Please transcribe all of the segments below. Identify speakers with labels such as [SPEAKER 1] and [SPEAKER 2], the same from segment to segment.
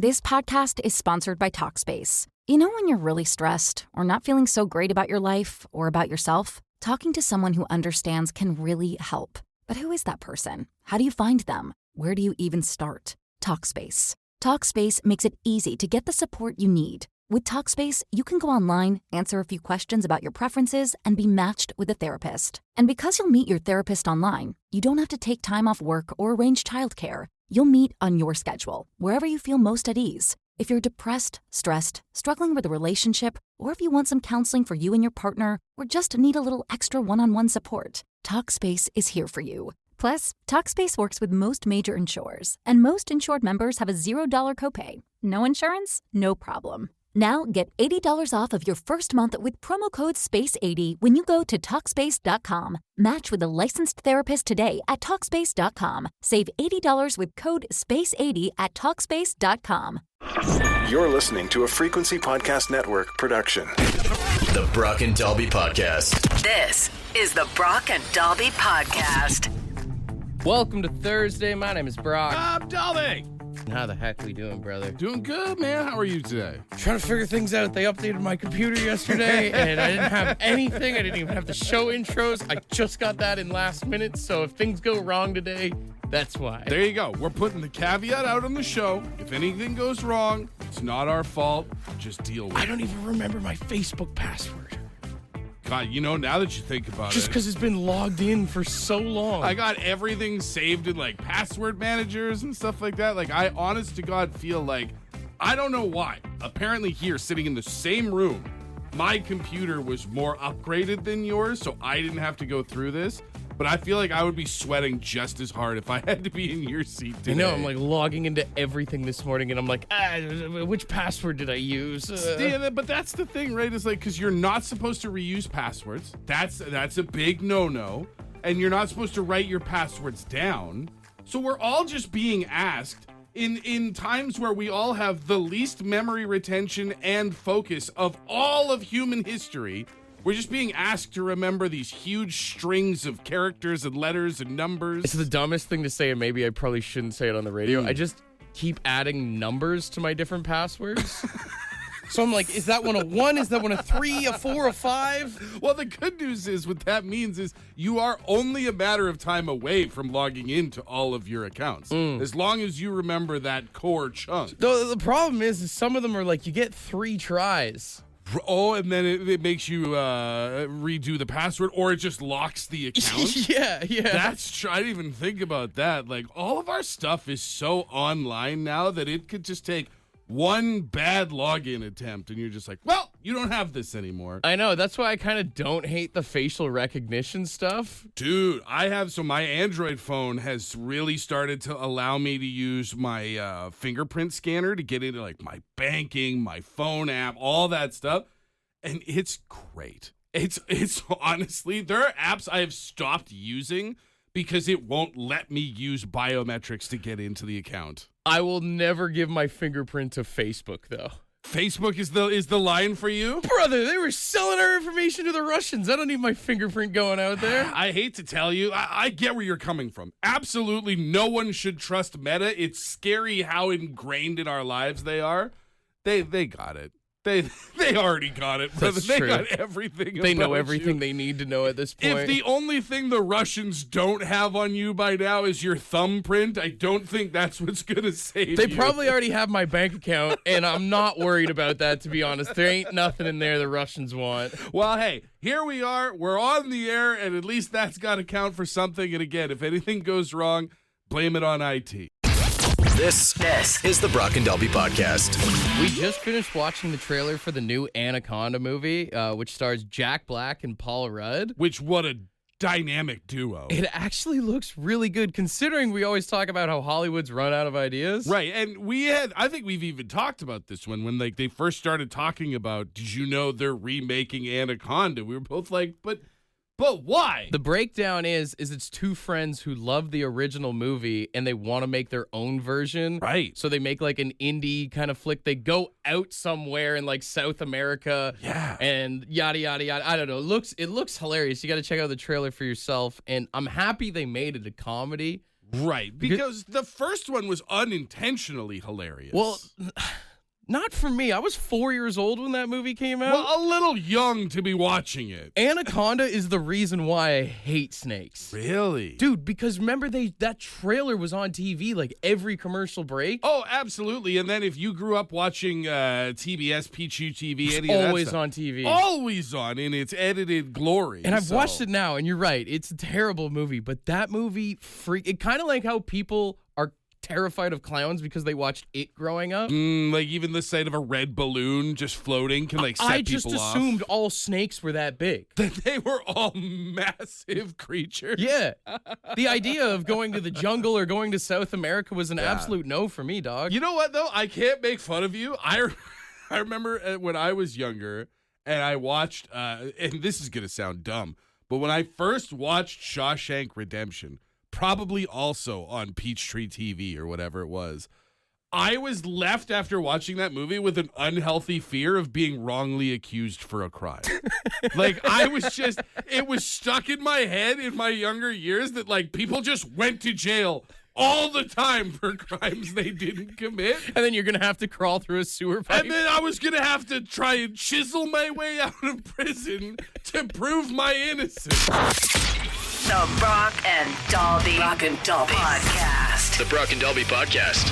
[SPEAKER 1] This podcast is sponsored by Talkspace. You know when you're really stressed or not feeling so great about your life or about yourself? Talking to someone who understands can really help. But who is that person? How do you find them? Where do you even start? Talkspace. Talkspace makes it easy to get the support you need. With Talkspace, you can go online, answer a few questions about your preferences, and be matched with a therapist. And because you'll meet your therapist online, you don't have to take time off work or arrange childcare. You'll meet on your schedule, wherever you feel most at ease. If you're depressed, stressed, struggling with a relationship, or if you want some counseling for you and your partner, or just need a little extra one-on-one support, Talkspace is here for you. Plus, Talkspace works with most major insurers, and most insured members have a $0 copay. No insurance? No problem. Now get $80 off of your first month with promo code SPACE80 when you go to Talkspace.com. Match with a licensed therapist today at Talkspace.com. Save $80 with code SPACE80 at Talkspace.com.
[SPEAKER 2] You're listening to a Frequency Podcast Network production.
[SPEAKER 3] The Brock and Dalby Podcast.
[SPEAKER 4] This is the Brock and Dalby Podcast.
[SPEAKER 5] Welcome to Thursday. My name is Brock.
[SPEAKER 6] I'm Dalby.
[SPEAKER 5] How the heck we doing, brother?
[SPEAKER 6] Doing good, man. How are you today?
[SPEAKER 5] Trying to figure things out. They updated my computer yesterday, and I didn't have anything. I didn't even have the show intros. I just got that in last minute, so if things go wrong today, that's why.
[SPEAKER 6] There you go. We're putting the caveat out on the show. If anything goes wrong, it's not our fault. Just deal with it.
[SPEAKER 5] I don't even remember my Facebook password.
[SPEAKER 6] God, you know, now that you think about
[SPEAKER 5] Just because it's been logged in for so long.
[SPEAKER 6] I got everything saved in, like, password managers and stuff like that. Like, I, honest to God, feel like, I don't know why. Apparently here, sitting in the same room, my computer was more upgraded than yours, so I didn't have to go through this. But I feel like I would be sweating just as hard if I had to be in your seat today.
[SPEAKER 5] I know, I'm like logging into everything this morning, and I'm like, which password did I use?
[SPEAKER 6] Yeah, but that's the thing, right? Is like, because you're not supposed to reuse passwords. That's a big no-no. And you're not supposed to write your passwords down. So we're all just being asked in times where we all have the least memory retention and focus of all of human history. We're just being asked to remember these huge strings of characters and letters and numbers.
[SPEAKER 5] It's the dumbest thing to say, and maybe I probably shouldn't say it on the radio. I just keep adding numbers to my different passwords. So I'm like, is that one a 1? Is that one a 3, a 4, a 5?
[SPEAKER 6] Well, the good news is what that means is you are only a matter of time away from logging into all of your accounts. As long as you remember that core chunk.
[SPEAKER 5] The problem is some of them are like, you get 3 tries.
[SPEAKER 6] Oh, and then it makes you redo the password, or it just locks the account.
[SPEAKER 5] Yeah.
[SPEAKER 6] That's true. I didn't even think about that. Like, all of our stuff is so online now that it could just take one bad login attempt, and you're just like, well, you don't have this anymore.
[SPEAKER 5] I know. That's why I kind of don't hate the facial recognition stuff.
[SPEAKER 6] Dude, my Android phone has really started to allow me to use my fingerprint scanner to get into, like, my banking, my phone app, all that stuff. And it's great. It's honestly, there are apps I have stopped using because it won't let me use biometrics to get into the account.
[SPEAKER 5] I will never give my fingerprint to Facebook, though.
[SPEAKER 6] Facebook is the line for you?
[SPEAKER 5] Brother, they were selling our information to the Russians. I don't need my fingerprint going out there.
[SPEAKER 6] I hate to tell you, I get where you're coming from. Absolutely no one should trust Meta. It's scary how ingrained in our lives they are. They got it. They already got it, brother.
[SPEAKER 5] That's
[SPEAKER 6] they
[SPEAKER 5] true.
[SPEAKER 6] got everything.
[SPEAKER 5] They know
[SPEAKER 6] about
[SPEAKER 5] everything
[SPEAKER 6] you.
[SPEAKER 5] they need to know at this point.
[SPEAKER 6] If the only thing the Russians don't have on you by now is your thumbprint, I don't think that's what's going to save
[SPEAKER 5] They
[SPEAKER 6] you.
[SPEAKER 5] probably already have my bank account, and I'm not worried about that, to be honest. There ain't nothing in there the Russians want.
[SPEAKER 6] Well, hey, here we are. We're on the air, and at least that's got to count for something. And again, if anything goes wrong, blame it on IT.
[SPEAKER 3] This is the Brock and Dalby Podcast.
[SPEAKER 5] We just finished watching the trailer for the new Anaconda movie, which stars Jack Black and Paul Rudd.
[SPEAKER 6] Which, what a dynamic duo.
[SPEAKER 5] It actually looks really good, considering we always talk about how Hollywood's run out of ideas.
[SPEAKER 6] Right, and I think we've even talked about this one when they first started talking about, did you know they're remaking Anaconda? We were both like, but why?
[SPEAKER 5] The breakdown is it's two friends who love the original movie and they want to make their own version.
[SPEAKER 6] Right.
[SPEAKER 5] So they make like an indie kind of flick. They go out somewhere in like South America.
[SPEAKER 6] Yeah.
[SPEAKER 5] And yada, yada, yada. I don't know. It looks hilarious. You got to check out the trailer for yourself. And I'm happy they made it a comedy.
[SPEAKER 6] Right, because the first one was unintentionally hilarious.
[SPEAKER 5] Well, not for me. I was 4 years old when that movie came out.
[SPEAKER 6] Well, a little young to be watching it.
[SPEAKER 5] Anaconda is the reason why I hate snakes.
[SPEAKER 6] Really?
[SPEAKER 5] Dude, because remember that trailer was on TV like every commercial break?
[SPEAKER 6] Oh, absolutely. And then if you grew up watching TBS, Pichu TV, any of that
[SPEAKER 5] Always
[SPEAKER 6] stuff,
[SPEAKER 5] on TV.
[SPEAKER 6] always on in its edited glory.
[SPEAKER 5] And I've watched it now, and you're right. It's a terrible movie, but that movie it kind of like how people are terrified of clowns because they watched It growing up.
[SPEAKER 6] Like even the sight of a red balloon just floating can like set
[SPEAKER 5] I
[SPEAKER 6] people
[SPEAKER 5] just
[SPEAKER 6] off.
[SPEAKER 5] assumed all snakes were that big.
[SPEAKER 6] That they were all massive creatures.
[SPEAKER 5] Yeah. The idea of going to the jungle or going to South America was an absolute no for me, dog.
[SPEAKER 6] You know what though? I can't make fun of you. I remember when I was younger and I watched and this is gonna sound dumb, but when I first watched Shawshank Redemption, probably also on Peachtree TV or whatever it was, I was left after watching that movie with an unhealthy fear of being wrongly accused for a crime. Like it was stuck in my head in my younger years that like people just went to jail all the time for crimes they didn't commit.
[SPEAKER 5] And then you're going to have to crawl through a sewer pipe.
[SPEAKER 6] And then I was going to have to try and chisel my way out of prison to prove my innocence.
[SPEAKER 4] The Brock and Dalby Podcast.
[SPEAKER 3] The Brock and Dalby Podcast.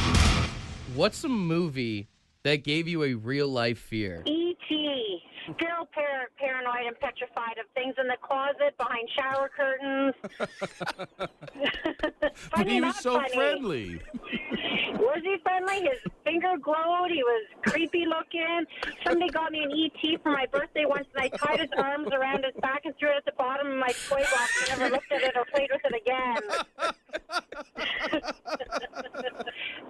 [SPEAKER 5] What's a movie that gave you a real-life fear?
[SPEAKER 7] E.T. Still paranoid and petrified of things in the closet, behind shower curtains.
[SPEAKER 6] But he was so
[SPEAKER 7] funny.
[SPEAKER 6] friendly.
[SPEAKER 7] Was he friendly? His finger glowed. He was creepy looking. Somebody got me an E.T. for my birthday once, and I tied his arms around his back and threw it at the bottom of my toy box and never looked at it or played with it again.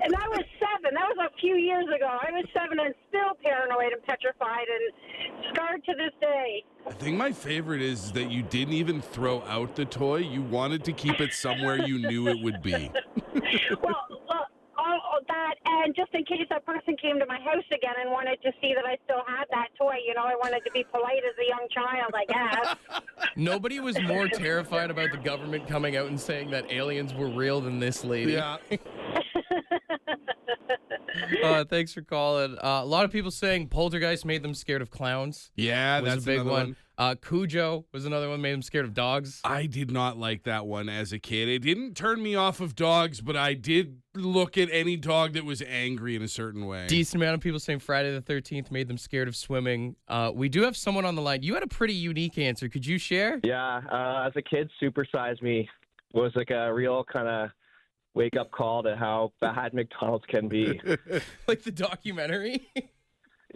[SPEAKER 7] And I was 7. That was a few years ago. I was 7 and still paranoid and petrified and scarred to this day.
[SPEAKER 6] I think my favorite is that you didn't even throw out the toy. You wanted to keep it somewhere you knew it would be.
[SPEAKER 7] Well, all that, and just in case that person came to my house again and wanted to see that I still had that toy, I wanted to be polite as a young child, I guess.
[SPEAKER 5] Nobody was more terrified about the government coming out and saying that aliens were real than this lady.
[SPEAKER 6] Yeah.
[SPEAKER 5] Thanks for calling. A lot of people saying Poltergeist made them scared of clowns.
[SPEAKER 6] Yeah,
[SPEAKER 5] Was
[SPEAKER 6] that's
[SPEAKER 5] a big
[SPEAKER 6] another
[SPEAKER 5] one. Cujo was another one, made them scared of dogs.
[SPEAKER 6] I did not like that one as a kid. It didn't turn me off of dogs, but I did look at any dog that was angry in a certain way.
[SPEAKER 5] Decent amount of people saying Friday the 13th made them scared of swimming. We do have someone on the line. You had a pretty unique answer. Could you share?
[SPEAKER 8] Yeah, as a kid, Super Size Me was like a real kind of wake-up call to how bad McDonald's can be.
[SPEAKER 5] Like the documentary?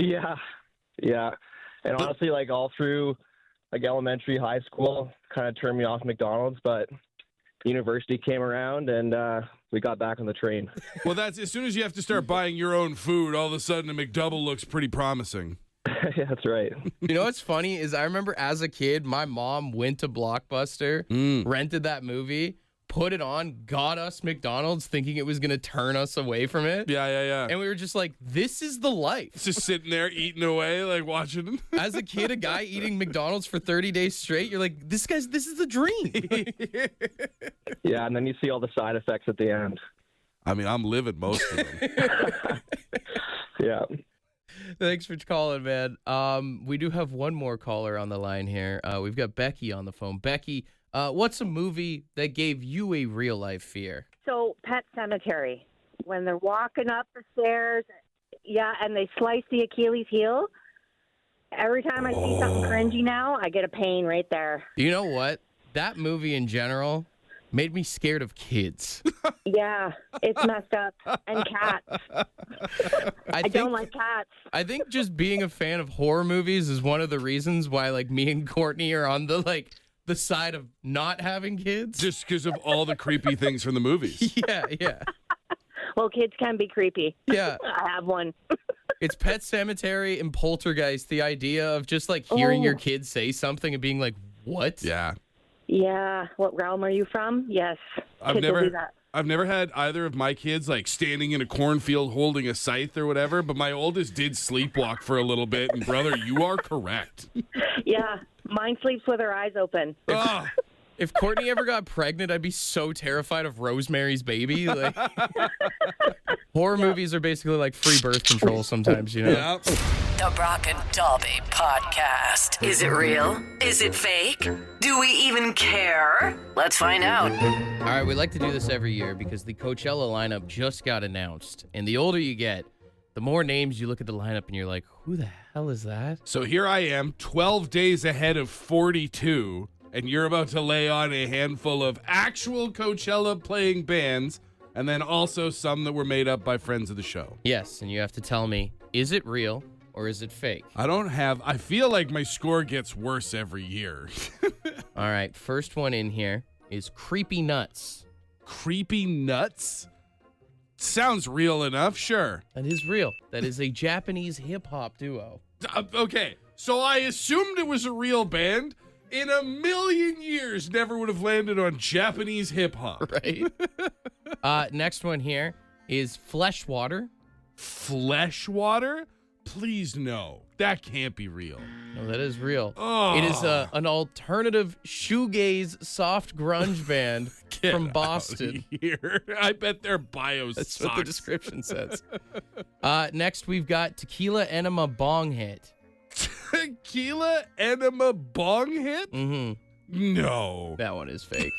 [SPEAKER 8] Yeah. And honestly, like all through like elementary, high school, kind of turned me off McDonald's, but university came around and we got back on the train.
[SPEAKER 6] Well, that's as soon as you have to start buying your own food, all of a sudden a McDouble looks pretty promising.
[SPEAKER 8] Yeah, that's right.
[SPEAKER 5] You know what's funny is I remember as a kid, my mom went to Blockbuster, rented that movie, put it on, got us McDonald's thinking it was going to turn us away from it.
[SPEAKER 6] Yeah.
[SPEAKER 5] And we were just like, this is the life.
[SPEAKER 6] Just sitting there eating away, like watching.
[SPEAKER 5] As a kid, a guy eating McDonald's for 30 days straight, you're like, this is the dream.
[SPEAKER 8] Yeah, and then you see all the side effects at the end.
[SPEAKER 6] I mean, I'm living most of them.
[SPEAKER 8] Yeah.
[SPEAKER 5] Thanks for calling, man. We do have one more caller on the line here. We've got Becky on the phone. Becky, what's a movie that gave you a real life fear?
[SPEAKER 7] So, Pet Cemetery, when they're walking up the stairs, and they slice the Achilles heel, every time I see something cringy now, I get a pain right there.
[SPEAKER 5] You know what? That movie in general made me scared of kids.
[SPEAKER 7] Yeah, it's messed up. And cats. I don't like cats.
[SPEAKER 5] I think just being a fan of horror movies is one of the reasons why, like, me and Courtney are on the side of not having kids.
[SPEAKER 6] Just because of all the creepy things from the movies.
[SPEAKER 5] Yeah.
[SPEAKER 7] Well, kids can be creepy.
[SPEAKER 5] Yeah.
[SPEAKER 7] I have one.
[SPEAKER 5] It's Pet Cemetery and Poltergeist. The idea of just like hearing your kids say something and being like, what?
[SPEAKER 6] Yeah.
[SPEAKER 7] Yeah. What realm are you from? Yes. Kids will do that.
[SPEAKER 6] I've never had either of my kids like standing in a cornfield holding a scythe or whatever, but my oldest did sleepwalk for a little bit, and brother, you are correct.
[SPEAKER 7] Yeah. Mine sleeps with her eyes open.
[SPEAKER 6] Oh,
[SPEAKER 5] If Courtney ever got pregnant, I'd be so terrified of Rosemary's Baby. Like, horror movies are basically like free birth control sometimes, you know?
[SPEAKER 6] Yeah.
[SPEAKER 4] The Brock and Dalby Podcast. Is it real? Is it fake? Do we even care? Let's find out.
[SPEAKER 5] All right, we like to do this every year because the Coachella lineup just got announced. And the older you get, the more names you look at the lineup and you're like, who the hell is that?
[SPEAKER 6] So here I am, 12 days ahead of 42, and you're about to lay on a handful of actual Coachella playing bands, and then also some that were made up by friends of the show.
[SPEAKER 5] Yes, and you have to tell me, is it real or is it fake?
[SPEAKER 6] I feel like my score gets worse every year.
[SPEAKER 5] All right, first one in here is Creepy Nuts.
[SPEAKER 6] Creepy Nuts? Sounds real enough, sure.
[SPEAKER 5] That is real. That is a Japanese hip-hop duo.
[SPEAKER 6] Okay, so I assumed it was a real band. In a million years, never would have landed on Japanese hip-hop.
[SPEAKER 5] Right? Next one here is Fleshwater.
[SPEAKER 6] Fleshwater? Please no. That can't be real.
[SPEAKER 5] No, that is real.
[SPEAKER 6] Oh.
[SPEAKER 5] It is an alternative shoegaze soft grunge band
[SPEAKER 6] Get
[SPEAKER 5] from
[SPEAKER 6] out
[SPEAKER 5] Boston.
[SPEAKER 6] here. I bet their bio
[SPEAKER 5] That's
[SPEAKER 6] sucks.
[SPEAKER 5] what the description says. Next, we've got Tequila Enema Bong Hit.
[SPEAKER 6] Tequila Enema Bong Hit?
[SPEAKER 5] Mm-hmm.
[SPEAKER 6] No.
[SPEAKER 5] That one is fake.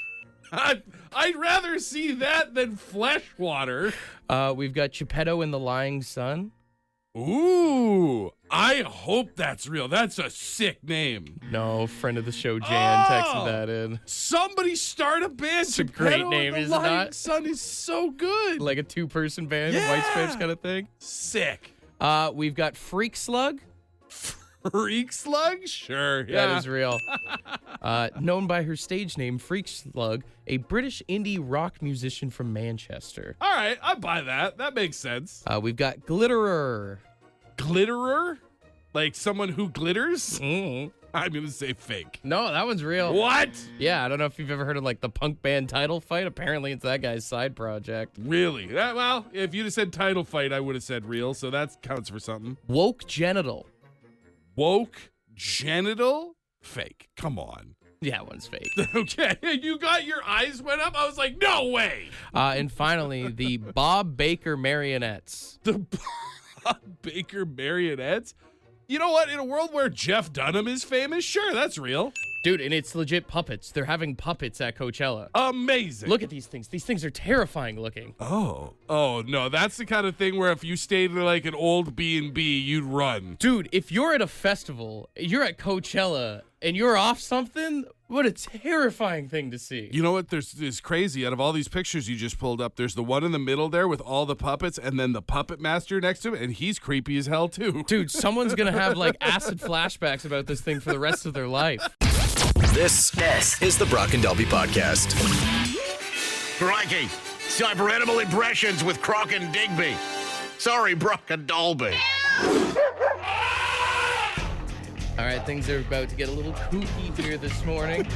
[SPEAKER 6] I'd rather see that than Fleshwater.
[SPEAKER 5] We've got Geppetto and the Lying Sun.
[SPEAKER 6] Ooh, I hope that's real. That's a sick name.
[SPEAKER 5] No, friend of the show, Jan, texted that in.
[SPEAKER 6] Somebody start a band.
[SPEAKER 5] It's a great name, is it not?
[SPEAKER 6] Son is so good.
[SPEAKER 5] Like a two-person band,
[SPEAKER 6] Yeah.
[SPEAKER 5] White Stripes kind of thing.
[SPEAKER 6] Sick.
[SPEAKER 5] We've got Freak Slug.
[SPEAKER 6] Freak Slug? Sure. Yeah.
[SPEAKER 5] That is real. Known by her stage name, Freak Slug, a British indie rock musician from Manchester.
[SPEAKER 6] All right, I buy that. That makes sense.
[SPEAKER 5] We've got Glitterer.
[SPEAKER 6] Glitterer? Like someone who glitters?
[SPEAKER 5] Mm.
[SPEAKER 6] I'm going to say fake.
[SPEAKER 5] No, that one's real.
[SPEAKER 6] What?
[SPEAKER 5] Yeah, I don't know if you've ever heard of like the punk band Title Fight. Apparently, it's that guy's side project.
[SPEAKER 6] Really? Well, if you'd have said title fight, I would have said real, so that counts for something.
[SPEAKER 5] Woke Genital.
[SPEAKER 6] Woke genital? Fake. Come on.
[SPEAKER 5] Yeah, that one's fake.
[SPEAKER 6] Okay, you got your eyes went up. I was like, no way.
[SPEAKER 5] And finally, the Bob Baker Marionettes.
[SPEAKER 6] The Bob Baker Marionettes? You know what? In a world where Jeff Dunham is famous, sure, that's real.
[SPEAKER 5] Dude, and it's legit puppets. They're having puppets at Coachella.
[SPEAKER 6] Amazing.
[SPEAKER 5] Look at these things. These things are terrifying looking.
[SPEAKER 6] Oh no, that's the kind of thing where if you stayed in like an old B&B, you'd run.
[SPEAKER 5] Dude, if you're at a festival, you're at Coachella, and you're off something, what a terrifying thing to see.
[SPEAKER 6] You know what? There's crazy. Out of all these pictures you just pulled up, there's the one in the middle there with all the puppets, and then the puppet master next to him, and he's creepy as hell too.
[SPEAKER 5] Dude, someone's gonna have like acid flashbacks about this thing for the rest of their life.
[SPEAKER 3] This is the Brock and Dalby Podcast.
[SPEAKER 9] Crikey. It's time for animal impressions with Croc and Digby. Sorry, Brock and Dalby.
[SPEAKER 5] All right, things are about to get a little kooky here this morning.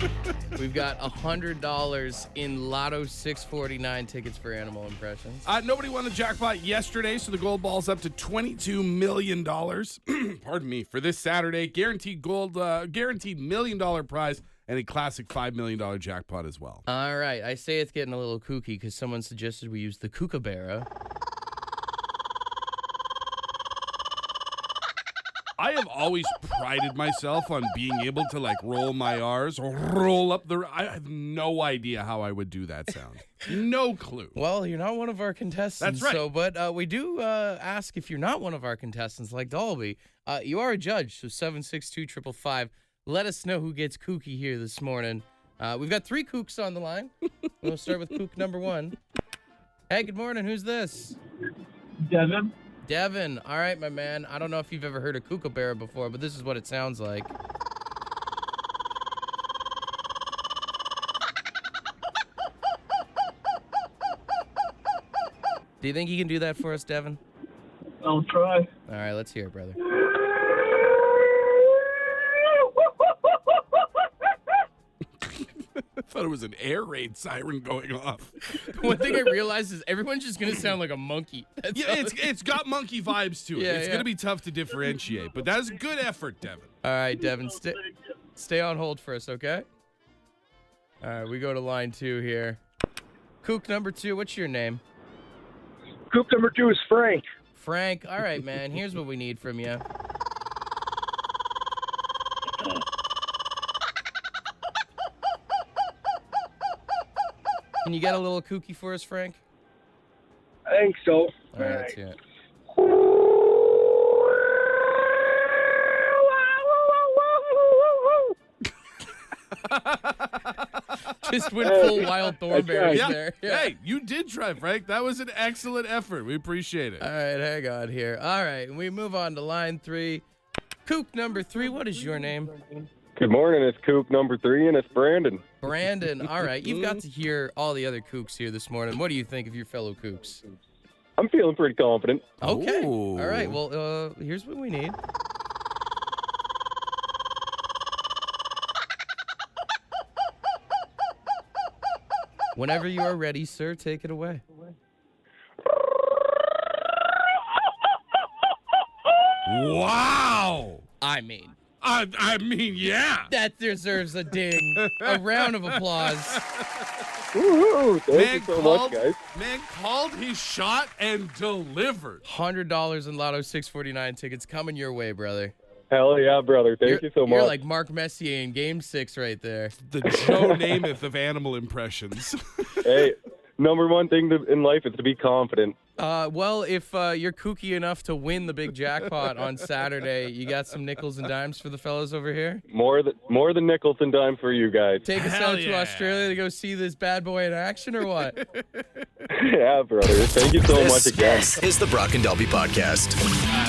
[SPEAKER 5] We've got $100 in Lotto 649 tickets for animal impressions.
[SPEAKER 6] Nobody won the jackpot yesterday, so the gold ball's up to $22 million. Pardon me. For this Saturday, guaranteed $1 million prize, and a classic $5 million jackpot as well.
[SPEAKER 5] All right, I say it's getting a little kooky because someone suggested we use the kookaburra.
[SPEAKER 6] I have always prided myself on being able to like roll my R's or roll up the. I have no idea how I would do that sound. No clue.
[SPEAKER 5] Well, you're not one of our contestants.
[SPEAKER 6] That's right.
[SPEAKER 5] So, but we do ask if you're not one of our contestants like Dalby, you are a judge. So 762-555. Let us know who gets kooky here this morning. We've got 3 kooks on the line. We'll start with kook number 1. Hey, good morning. Who's this?
[SPEAKER 10] Devin.
[SPEAKER 5] Devin. All right, my man. I don't know if you've ever heard a kookaburra before, but this is what it sounds like. Do you think you can do that for us, Devin?
[SPEAKER 10] I'll try.
[SPEAKER 5] All right, let's hear it, brother.
[SPEAKER 6] I thought it was an air raid siren going off.
[SPEAKER 5] One thing I realized is everyone's just going to sound like a monkey. That's
[SPEAKER 6] Yeah, it's got monkey vibes to it.
[SPEAKER 5] Yeah,
[SPEAKER 6] It's
[SPEAKER 5] yeah.
[SPEAKER 6] going to be tough to differentiate, but that's good effort, Devin.
[SPEAKER 5] All right, Devin, stay on hold for us, okay? All right, we go to line 2 here. Kook number 2, what's your name?
[SPEAKER 10] Coop number 2 is Frank.
[SPEAKER 5] Frank. All right, man. Here's what we need from you. Can you get a little kooky for us, Frank?
[SPEAKER 10] I think so.
[SPEAKER 5] All right, let's hear it. Just went full Wild Thornberry there. Yeah.
[SPEAKER 6] Hey, you did try, Frank. That was an excellent effort. We appreciate it.
[SPEAKER 5] All right, hang on here. All right, we move on to line 3. Kook number 3, what is your name?
[SPEAKER 11] Good morning. It's Kook number 3, and it's Brandon.
[SPEAKER 5] Brandon. All right, you've got to hear all the other kooks here this morning. What do you think of your fellow kooks?
[SPEAKER 11] I'm feeling pretty confident.
[SPEAKER 5] Okay.
[SPEAKER 6] Ooh.
[SPEAKER 5] All right, well, here's what we need. Whenever you are ready, sir, take it away.
[SPEAKER 6] Wow.
[SPEAKER 5] I mean,
[SPEAKER 6] yeah.
[SPEAKER 5] that deserves a ding. A round of applause.
[SPEAKER 11] Woohoo! Thank you so much, guys.
[SPEAKER 6] Man called his shot and delivered.
[SPEAKER 5] $100 in Lotto 649 tickets coming your way, brother.
[SPEAKER 11] Hell yeah, brother. Thank you so much.
[SPEAKER 5] You're like Mark Messier in Game 6 right there.
[SPEAKER 6] The Joe Namath of animal impressions.
[SPEAKER 11] Hey, number one thing in life is to be confident.
[SPEAKER 5] Well, if you're kooky enough to win the big jackpot on Saturday, you got some nickels and dimes for the fellas over here?
[SPEAKER 11] More than nickels and dimes for you guys.
[SPEAKER 5] Take us out to Australia to go see this bad boy in action or what?
[SPEAKER 11] Yeah, brother. Thank you so much again.
[SPEAKER 3] This is the Brock and Delby Podcast.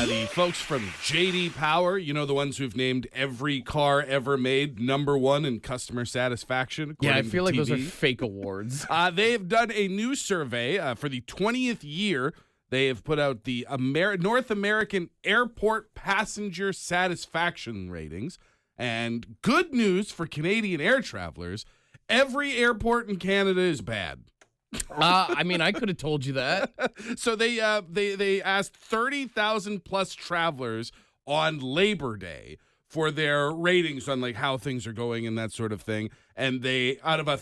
[SPEAKER 6] The folks from JD Power, you know, the ones who've named every car ever made #1 in customer satisfaction.
[SPEAKER 5] Yeah, I feel like
[SPEAKER 6] TV.
[SPEAKER 5] those are fake awards.
[SPEAKER 6] They have done a new survey for the 20th year. They have put out the North American Airport Passenger Satisfaction Ratings. And good news for Canadian air travelers, every airport in Canada is bad.
[SPEAKER 5] I mean, I could have told you that.
[SPEAKER 6] So they asked 30,000 plus travelers on Labor Day for their ratings on like how things are going and that sort of thing. And they, out of a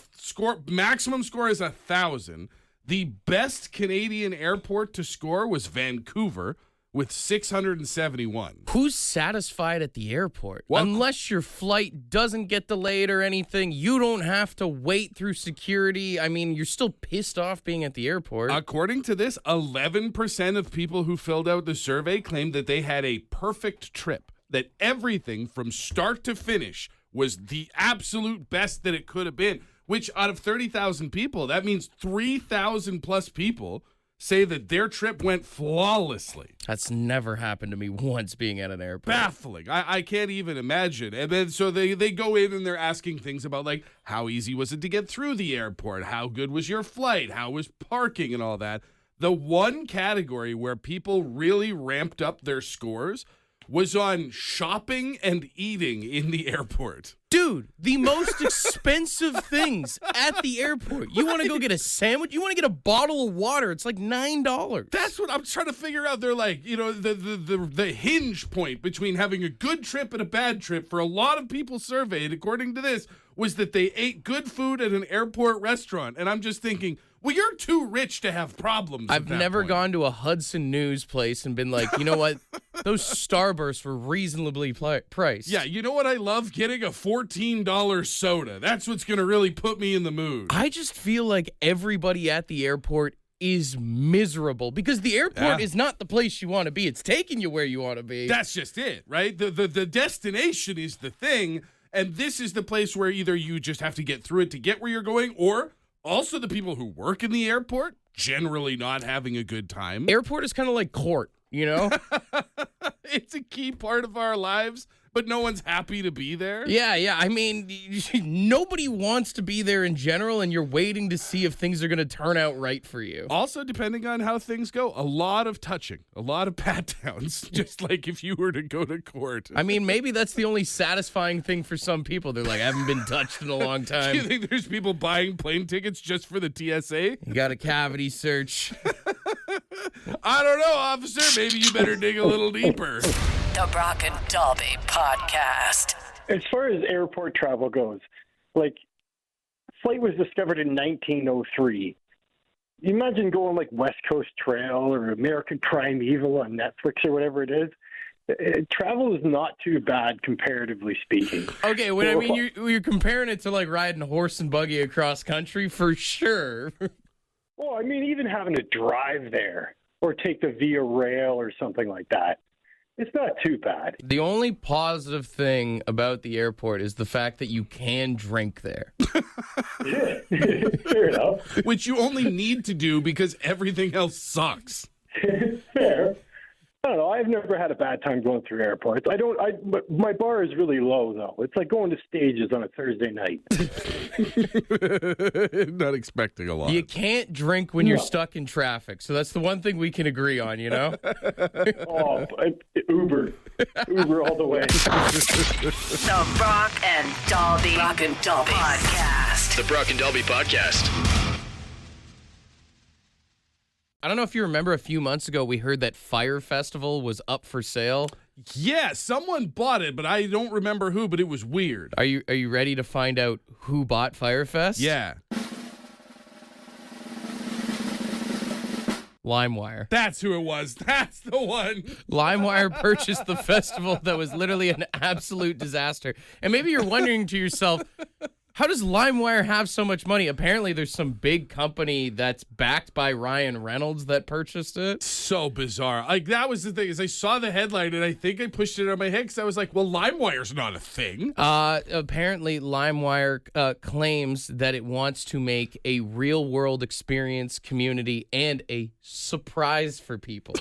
[SPEAKER 6] maximum score is 1,000. The best Canadian airport to score was Vancouver with 671.
[SPEAKER 5] Who's satisfied at the airport?
[SPEAKER 6] Well,
[SPEAKER 5] unless your flight doesn't get delayed or anything, you don't have to wait through security. I mean, you're still pissed off being at the airport.
[SPEAKER 6] According to this, 11% of people who filled out the survey claimed that they had a perfect trip, that everything from start to finish was the absolute best that it could have been. Which out of 30,000 people, that means 3,000 plus people say that their trip went flawlessly.
[SPEAKER 5] That's never happened to me once being at an airport.
[SPEAKER 6] Baffling. I can't even imagine. And then so they go in and they're asking things about like how easy was it to get through the airport? How good was your flight? How was parking and all that? The one category where people really ramped up their scores was on shopping and eating in the airport.
[SPEAKER 5] Dude, the most expensive things at the airport. You want to go get a sandwich? You want to get a bottle of water? It's like $9.
[SPEAKER 6] That's what I'm trying to figure out. They're like, you know, the hinge point between having a good trip and a bad trip for a lot of people surveyed, according to this, was that they ate good food at an airport restaurant. And I'm just thinking, well, you're too rich to have problems.
[SPEAKER 5] I've never gone to a Hudson News place and been like, you know what? Those Starbursts were reasonably priced.
[SPEAKER 6] Yeah, you know what I love? Getting a $14 soda. That's what's going to really put me in the mood.
[SPEAKER 5] I just feel like everybody at the airport is miserable because the airport is not the place you want to be. It's taking you where you want to be.
[SPEAKER 6] That's just it, right? The destination is the thing, and this is the place where either you just have to get through it to get where you're going, or also the people who work in the airport generally not having a good time.
[SPEAKER 5] Airport is kind of like court, you know?
[SPEAKER 6] It's a key part of our lives, but no one's happy to be there.
[SPEAKER 5] Yeah. I mean, nobody wants to be there in general, and you're waiting to see if things are going to turn out right for you.
[SPEAKER 6] Also, depending on how things go, a lot of touching, a lot of pat downs, just like if you were to go to court.
[SPEAKER 5] I mean, maybe that's the only satisfying thing for some people. They're like, I haven't been touched in a long time.
[SPEAKER 6] Do you think there's people buying plane tickets just for the TSA?
[SPEAKER 5] You got a cavity search.
[SPEAKER 6] I don't know, officer. Maybe you better dig a little deeper.
[SPEAKER 4] The Brock and Delby Podcast.
[SPEAKER 10] As far as airport travel goes, like flight was discovered in 1903. You imagine going like West Coast Trail or American Primeval on Netflix or whatever it is. Travel is not too bad, comparatively speaking.
[SPEAKER 5] Okay, when I mean you're comparing it to like riding a horse and buggy across country, for sure.
[SPEAKER 10] Well, I mean, even having to drive there or take the Via Rail or something like that, it's not too bad.
[SPEAKER 5] The only positive thing about the airport is the fact that you can drink there.
[SPEAKER 10] Yeah, fair enough.
[SPEAKER 6] Which you only need to do because everything else sucks.
[SPEAKER 10] Fair. I don't know. I've never had a bad time going through airports. But my bar is really low, though. It's like going to Stages on a Thursday night.
[SPEAKER 6] Not expecting a lot.
[SPEAKER 5] You can't drink when you're stuck in traffic, so that's the one thing we can agree on, you know?
[SPEAKER 10] Uber all the way.
[SPEAKER 4] The Brock and Dalby Podcast.
[SPEAKER 3] The Brock and Dalby Podcast.
[SPEAKER 5] I don't know if you remember a few months ago, we heard that Fire Festival was up for sale.
[SPEAKER 6] Yeah, someone bought it, but I don't remember who, but it was weird.
[SPEAKER 5] Are you ready to find out who bought Firefest?
[SPEAKER 6] Yeah.
[SPEAKER 5] Limewire.
[SPEAKER 6] That's who it was. That's the one.
[SPEAKER 5] Limewire purchased the festival that was literally an absolute disaster. And maybe you're wondering to yourself, how does Limewire have so much money? Apparently, there's some big company that's backed by Ryan Reynolds that purchased it.
[SPEAKER 6] So bizarre. Like, that was the thing, is I saw the headline, and I think I pushed it on my head because I was like, well, Limewire's not a thing.
[SPEAKER 5] Apparently, Limewire claims that it wants to make a real-world experience community and a surprise for people.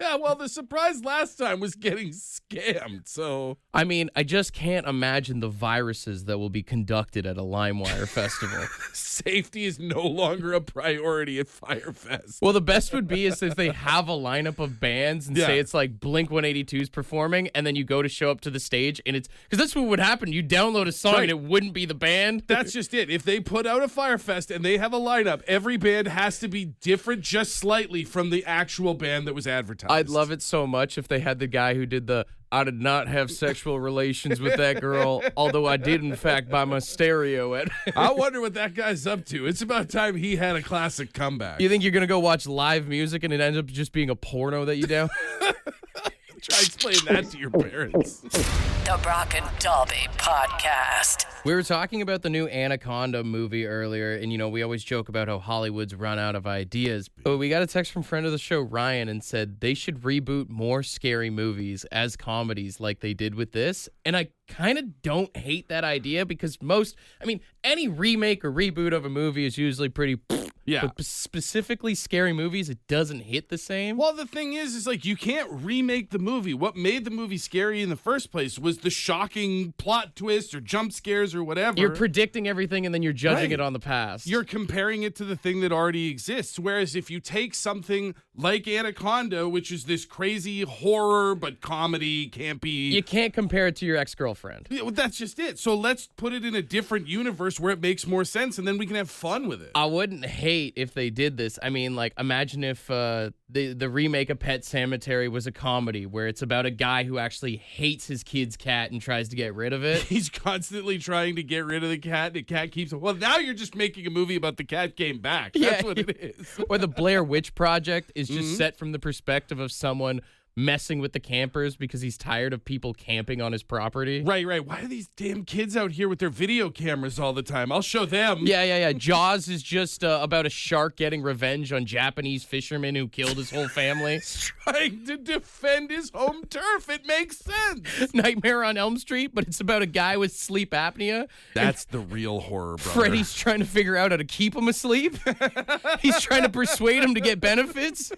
[SPEAKER 6] Yeah, well, the surprise last time was getting scammed, so...
[SPEAKER 5] I mean, I just can't imagine the viruses that will be conducted at a Limewire festival.
[SPEAKER 6] Safety is no longer a priority at Firefest.
[SPEAKER 5] Well, the best would be is if they have a lineup of bands and say it's like Blink-182's performing, and then you go to show up to the stage, and it's... Because that's what would happen. You download a song, and it wouldn't be the band.
[SPEAKER 6] That's just it. If they put out a Firefest and they have a lineup, every band has to be different just slightly from the actual band that was advertised.
[SPEAKER 5] I'd love it so much if they had the guy who did the I did not have sexual relations with that girl, although I did, in fact, buy my stereo at.
[SPEAKER 6] I wonder what that guy's up to. It's about time he had a classic comeback.
[SPEAKER 5] You think you're going to go watch live music and it ends up just being a porno that you down?
[SPEAKER 6] Try explaining that to your parents.
[SPEAKER 4] The Brock and Dalby Podcast.
[SPEAKER 5] We were talking about the new Anaconda movie earlier, and, you know, we always joke about how Hollywood's run out of ideas. But we got a text from friend of the show, Ryan, and said they should reboot more scary movies as comedies like they did with this. And I kind of don't hate that idea because any remake or reboot of a movie is usually pretty...
[SPEAKER 6] Yeah.
[SPEAKER 5] But specifically scary movies, it doesn't hit the same.
[SPEAKER 6] Well, the thing is like you can't remake the movie. What made the movie scary in the first place was the shocking plot twists or jump scares or whatever.
[SPEAKER 5] You're predicting everything and then you're judging it on the past.
[SPEAKER 6] You're comparing it to the thing that already exists. Whereas if you take something like Anaconda, which is this crazy horror but comedy, campy...
[SPEAKER 5] You can't compare it to your ex-girlfriend.
[SPEAKER 6] Yeah, well, that's just it. So let's put it in a different universe where it makes more sense and then we can have fun with it.
[SPEAKER 5] I wouldn't hate if they did this. I mean, like, imagine if the remake of Pet Sematary was a comedy where it's about a guy who actually hates his kid's cat and tries to get rid of it.
[SPEAKER 6] He's constantly trying to get rid of the cat. The cat keeps... Well, now you're just making a movie about the cat came back. That's what it is.
[SPEAKER 5] Or the Blair Witch Project is just set from the perspective of someone messing with the campers because he's tired of people camping on his property.
[SPEAKER 6] Right. Why are these damn kids out here with their video cameras all the time? I'll show them.
[SPEAKER 5] Yeah. Jaws is just about a shark getting revenge on Japanese fishermen who killed his whole family.
[SPEAKER 6] He's trying to defend his home turf. It makes sense.
[SPEAKER 5] Nightmare on Elm Street, but it's about a guy with sleep apnea.
[SPEAKER 6] That's the real horror, brother.
[SPEAKER 5] Freddy's trying to figure out how to keep him asleep. He's trying to persuade him to get benefits.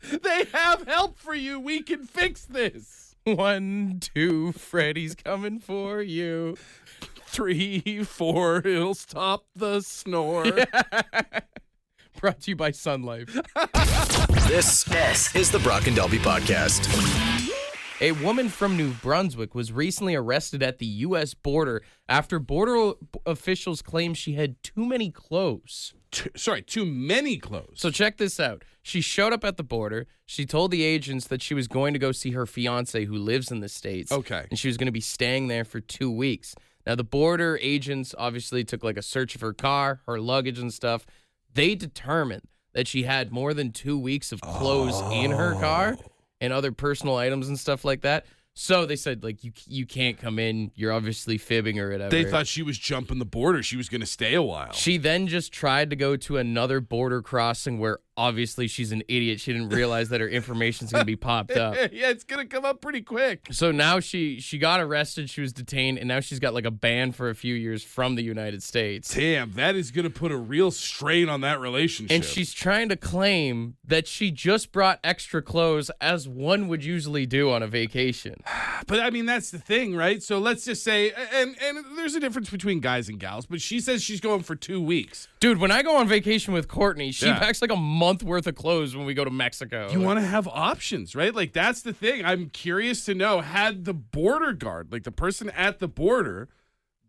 [SPEAKER 6] They have help for you. We can fix this.
[SPEAKER 5] 1, 2, Freddy's coming for you.
[SPEAKER 6] 3, 4, he'll stop the snore.
[SPEAKER 5] Yeah. Brought to you by Sun Life.
[SPEAKER 3] This is the Brock and Dalby Podcast.
[SPEAKER 5] A woman from New Brunswick was recently arrested at the U.S. border after border officials claimed she had too many clothes.
[SPEAKER 6] Too many clothes.
[SPEAKER 5] So check this out. She showed up at the border. She told the agents that she was going to go see her fiance who lives in the States.
[SPEAKER 6] Okay.
[SPEAKER 5] And she was going to be staying there for 2 weeks. Now, the border agents obviously took like a search of her car, her luggage and stuff. They determined that she had more than 2 weeks of clothes in her car and other personal items and stuff like that. So they said, like, you can't come in. You're obviously fibbing or whatever.
[SPEAKER 6] They thought she was jumping the border. She was going to stay a while.
[SPEAKER 5] She then just tried to go to another border crossing where obviously she's an idiot. She didn't realize that her information's going to be popped up.
[SPEAKER 6] Yeah, it's going to come up pretty quick.
[SPEAKER 5] So now she got arrested. She was detained, and now she's got like a ban for a few years from the United States.
[SPEAKER 6] Damn, that is going to put a real strain on that relationship.
[SPEAKER 5] And she's trying to claim that she just brought extra clothes as one would usually do on a vacation.
[SPEAKER 6] But I mean, that's the thing, right? So let's just say, and there's a difference between guys and gals, but she says she's going for 2 weeks.
[SPEAKER 5] Dude, when I go on vacation with Courtney, she packs like a month worth of clothes when we go to Mexico.
[SPEAKER 6] You want to have options, right? Like, that's the thing. I'm curious to know, had the border guard, like the person at the border,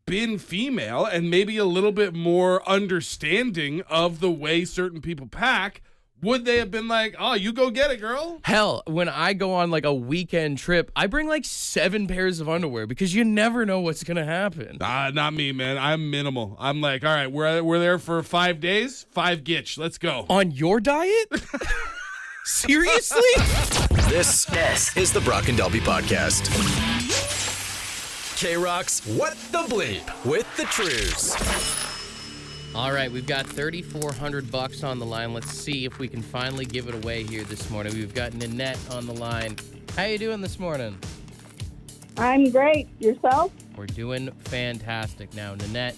[SPEAKER 6] been female and maybe a little bit more understanding of the way certain people pack, would they have been like, oh, you go get it, girl?
[SPEAKER 5] Hell, when I go on like a weekend trip, I bring like 7 pairs of underwear because you never know what's going to happen.
[SPEAKER 6] Not me, man. I'm minimal. I'm like, all right, we're there for 5 days, 5 gitch. Let's go.
[SPEAKER 5] On your diet? Seriously?
[SPEAKER 3] This is the Brock and Delby Podcast. K-Rock's What the Bleep with the Trues.
[SPEAKER 5] All right, we've got $3,400 on the line. Let's see if we can finally give it away here this morning. We've got Nanette on the line. How you doing this morning?
[SPEAKER 12] I'm great. Yourself?
[SPEAKER 5] We're doing fantastic. Now, Nanette,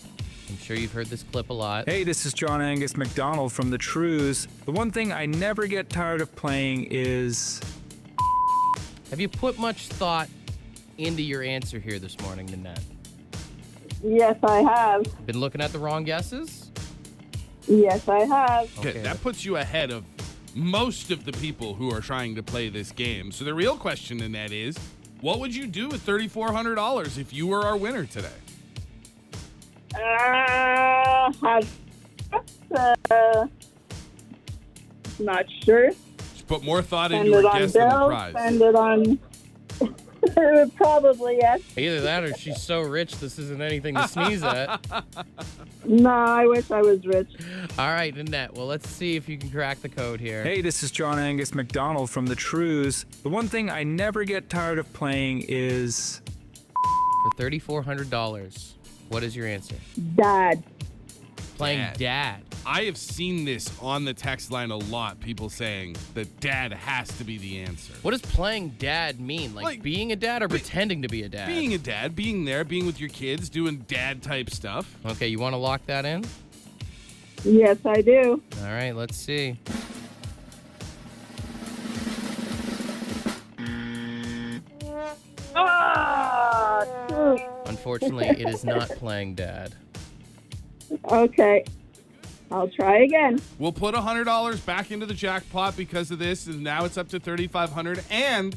[SPEAKER 5] I'm sure you've heard this clip a lot.
[SPEAKER 13] Hey, this is John Angus McDonald from the Trues. The one thing I never get tired of playing is...
[SPEAKER 5] Have you put much thought into your answer here this morning, Nanette?
[SPEAKER 12] Yes, I have.
[SPEAKER 5] Been looking at the wrong guesses?
[SPEAKER 12] Yes, I have.
[SPEAKER 6] Okay, that puts you ahead of most of the people who are trying to play this game. So the real question, Nanette, is, what would you do with $3,400 if you were our winner today?
[SPEAKER 12] Not sure.
[SPEAKER 6] Just put more thought into your guess than the prize.
[SPEAKER 12] Spend it on... Probably, yes.
[SPEAKER 5] Either that or she's so rich this isn't anything to sneeze at.
[SPEAKER 12] No, I wish I was rich.
[SPEAKER 5] All right, Nanette, well, let's see if you can crack the code here.
[SPEAKER 13] Hey, this is John Angus McDonald from the Trues. The one thing I never get tired of playing is...
[SPEAKER 5] For $3,400, what is your answer?
[SPEAKER 12] Dad.
[SPEAKER 5] Playing dad.
[SPEAKER 6] I have seen this on the text line a lot, people saying that dad has to be the answer.
[SPEAKER 5] What does playing dad mean? Like being a dad or pretending to be a dad?
[SPEAKER 6] Being a dad, being there, being with your kids, doing dad-type stuff.
[SPEAKER 5] Okay, you want to lock that in?
[SPEAKER 12] Yes, I do.
[SPEAKER 5] All right, let's see. Unfortunately, it is not playing dad.
[SPEAKER 12] Okay. I'll try again.
[SPEAKER 6] We'll put $100 back into the jackpot because of this, and now it's up to $3,500. And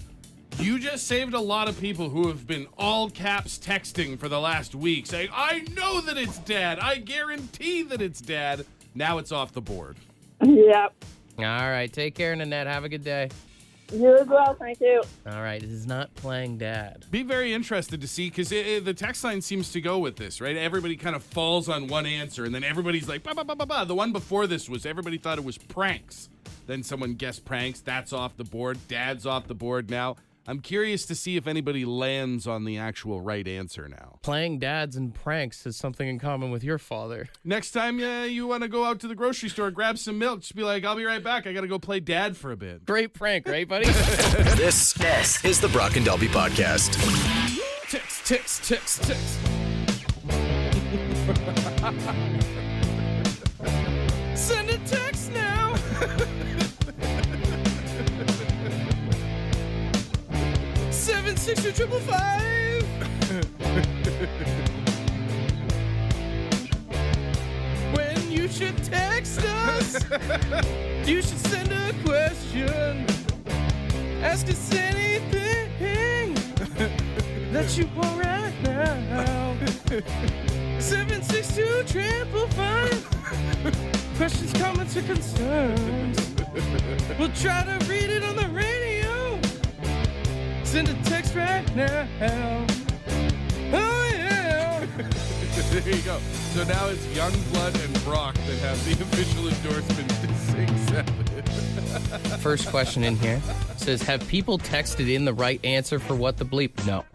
[SPEAKER 6] you just saved a lot of people who have been all caps texting for the last week saying, I know that it's dad. I guarantee that it's dad. Now it's off the board.
[SPEAKER 12] Yep.
[SPEAKER 5] All right, take care, Nanette. Have a good day.
[SPEAKER 12] You as well, thank you.
[SPEAKER 5] All right, it is not playing dad.
[SPEAKER 6] Be very interested to see, because the text line seems to go with this, right? Everybody kind of falls on one answer, and then everybody's like, bah, bah, bah, bah, bah. The one before this was everybody thought it was pranks. Then someone guessed pranks. That's off the board. Dad's off the board now. I'm curious to see if anybody lands on the actual right answer now.
[SPEAKER 5] Playing dads and pranks is something in common with your father.
[SPEAKER 6] Next time you want to go out to the grocery store, grab some milk, just be like, I'll be right back. I got to go play dad for a bit.
[SPEAKER 5] Great prank, right, buddy?
[SPEAKER 3] This is the Brock and Delby Podcast.
[SPEAKER 5] Text. Send a text now. Seven, 6, 2, 555. When you should text us, you should send a question. Ask us anything that you want right now. 762 555. Questions, comments, or concerns. We'll try to read it on the radio. Send a text right now. Oh, yeah.
[SPEAKER 6] There you go. So now it's Youngblood and Brock that have the official endorsement to sing 7.
[SPEAKER 5] First question in here says, have people texted in the right answer for what the bleep? No.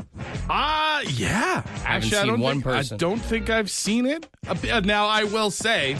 [SPEAKER 6] Yeah. Actually, I don't think I've seen it. Now, I will say,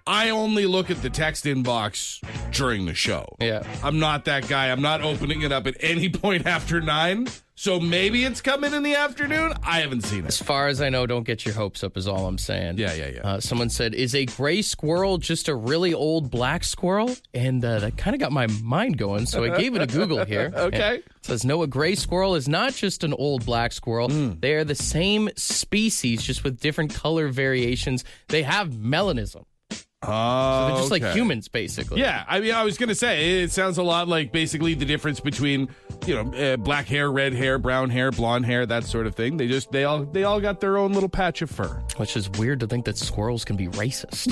[SPEAKER 6] I only look at the text inbox during the show.
[SPEAKER 5] Yeah.
[SPEAKER 6] I'm not that guy. I'm not opening it up at any point after 9. So maybe it's coming in the afternoon. I haven't seen it.
[SPEAKER 5] As far as I know, don't get your hopes up is all I'm saying.
[SPEAKER 6] Yeah.
[SPEAKER 5] Someone said, is a gray squirrel just a really old black squirrel? And that kind of got my mind going, so I gave it a Google here.
[SPEAKER 6] Okay.
[SPEAKER 5] It says, no, a gray squirrel is not just an old black squirrel. They are the same species, just with different color variations. They have melanism. So they're just like humans, basically.
[SPEAKER 6] Yeah, I mean, I was going to say, it sounds a lot like basically the difference between, black hair, red hair, brown hair, blonde hair, that sort of thing. They all got their own little patch of fur.
[SPEAKER 5] Which is weird to think that squirrels can be racist.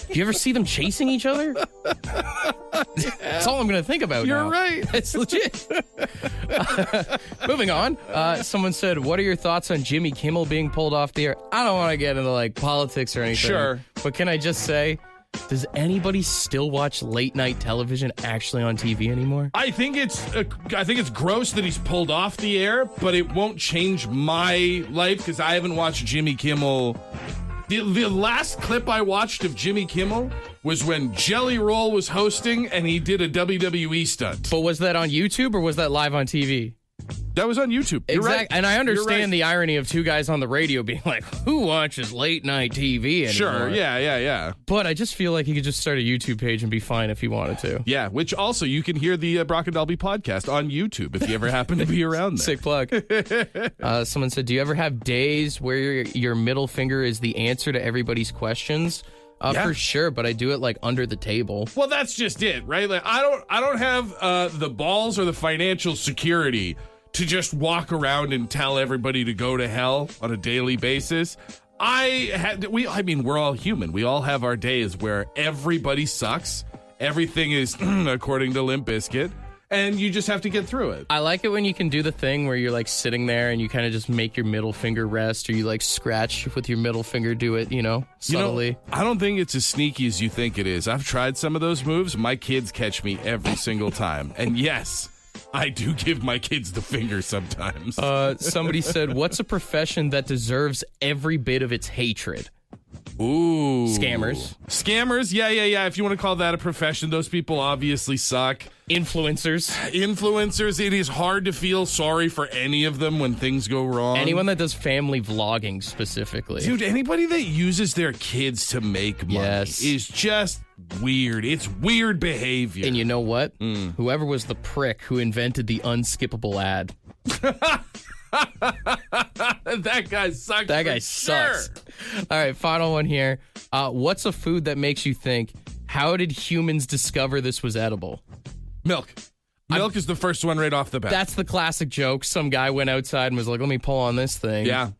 [SPEAKER 5] Do you ever see them chasing each other? That's all I'm going to think about now.
[SPEAKER 6] You're right.
[SPEAKER 5] It's legit. Moving on. Someone said, what are your thoughts on Jimmy Kimmel being pulled off the air? I don't want to get into politics or anything.
[SPEAKER 6] Sure.
[SPEAKER 5] But can I just say, does anybody still watch late night television actually on TV anymore?
[SPEAKER 6] I think it's gross that he's pulled off the air, but it won't change my life because I haven't watched Jimmy Kimmel. The last clip I watched of Jimmy Kimmel was when Jelly Roll was hosting and he did a WWE stunt.
[SPEAKER 5] But was that on YouTube or was that live on TV?
[SPEAKER 6] That was on YouTube. You're right.
[SPEAKER 5] And I understand the irony of two guys on the radio being like, who watches late night TV anymore?
[SPEAKER 6] Sure, yeah.
[SPEAKER 5] But I just feel like he could just start a YouTube page and be fine if he wanted to.
[SPEAKER 6] Yeah, which also you can hear the Brock and Dalby podcast on YouTube if you ever happen to be around there.
[SPEAKER 5] Sick plug. Someone said, do you ever have days where your middle finger is the answer to everybody's questions?
[SPEAKER 6] Yeah.
[SPEAKER 5] For sure, but I do it like under the table.
[SPEAKER 6] Well, that's just it, right? Like I don't have the balls or the financial security to just walk around and tell everybody to go to hell on a daily basis. We're all human. We all have our days where everybody sucks. Everything is according to Limp Bizkit. And you just have to get through it.
[SPEAKER 5] I like it when you can do the thing where you're like sitting there and you kind of just make your middle finger rest, or you like scratch with your middle finger, do it, subtly.
[SPEAKER 6] I don't think it's as sneaky as you think it is. I've tried some of those moves. My kids catch me every single time. And yes, I do give my kids the finger sometimes.
[SPEAKER 5] Somebody said, what's a profession that deserves every bit of its hatred?
[SPEAKER 6] Ooh.
[SPEAKER 5] Scammers,
[SPEAKER 6] yeah. If you want to call that a profession, those people obviously suck. Influencers, it is hard to feel sorry for any of them when things go wrong.
[SPEAKER 5] Anyone that does family vlogging specifically.
[SPEAKER 6] Dude, anybody that uses their kids to make money is just weird. It's weird behavior.
[SPEAKER 5] And you know what? Whoever was the prick who invented the unskippable ad.
[SPEAKER 6] That guy sucks.
[SPEAKER 5] That guy sucks.
[SPEAKER 6] Sure.
[SPEAKER 5] All right, final one here. What's a food that makes you think, how did humans discover this was edible?
[SPEAKER 6] Milk. Milk is the first one right off the bat.
[SPEAKER 5] That's the classic joke. Some guy went outside and was like, let me pull on this thing.
[SPEAKER 6] Yeah.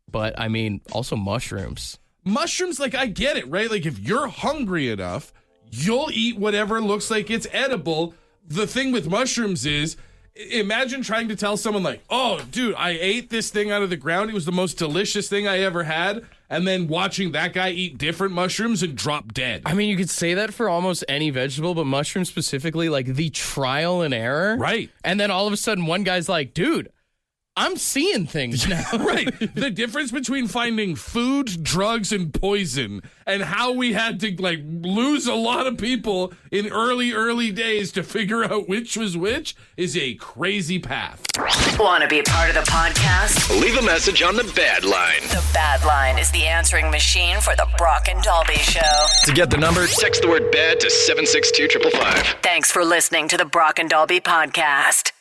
[SPEAKER 5] But, I mean, also mushrooms.
[SPEAKER 6] Mushrooms, like, I get it, right? Like, if you're hungry enough, you'll eat whatever looks like it's edible. The thing with mushrooms is, imagine trying to tell someone like, oh, dude, I ate this thing out of the ground. It was the most delicious thing I ever had. And then watching that guy eat different mushrooms and drop dead.
[SPEAKER 5] I mean, you could say that for almost any vegetable, but mushrooms specifically, like the trial and error.
[SPEAKER 6] Right.
[SPEAKER 5] And then all of a sudden one guy's like, dude, I'm seeing things now.
[SPEAKER 6] Right. The difference between finding food, drugs, and poison, and how we had to like lose a lot of people in early days to figure out which was which is a crazy path.
[SPEAKER 4] Want to be a part of the podcast?
[SPEAKER 3] Leave a message on the Bad Line.
[SPEAKER 4] The Bad Line is the answering machine for the Brock and Dalby Show.
[SPEAKER 3] To get the number, text the word BAD to 762-555.
[SPEAKER 4] Thanks for listening to the Brock and Dalby podcast.